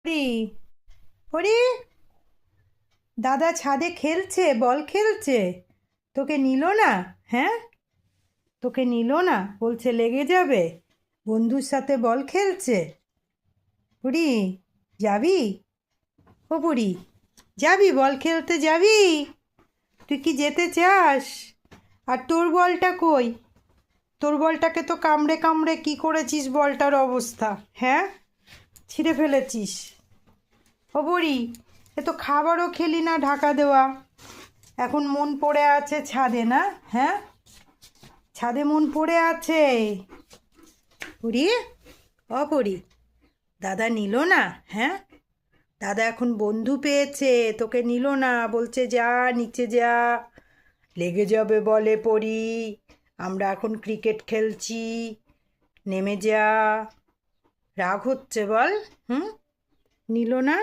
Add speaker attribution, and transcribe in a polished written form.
Speaker 1: হরি হরি, দাদা ছাদে খেলছে, বল খেলছে। তোকে নিল না? হ্যাঁ, তোকে নিল না, বলছে লেগে যাবে। বন্ধুর সাথে বল খেলছে। বুড়ি, যাবি? ও বুড়ি, যাবি বল খেলতে যাবি? তুই কি যেতে চাস? আর তোর বলটা কই? তোর বলটাকে তো কামড়ে কামড়ে কি করেছিস বলটার অবস্থা? হ্যাঁ, ছিঁড়ে ফেলেছিস। ও বুড়ি, এ তো খাবারও খেলি না ঢাকা দেওয়া, এখন মন পড়ে আছে ছাদে, না? হ্যাঁ, ছাদে মন পড়ে আছে। বুড়ি, ও বুড়ি, দাদা নিল না? হ্যাঁ, দাদা এখন বন্ধু পেয়েছে, তোকে নিল না, বলছে যা নিচে যা, লেগে যাবে বলে পড়ি, আমরা এখন ক্রিকেট খেলছি, নেমে যা। রাগ হচ্ছে বল? হুম, নিল না?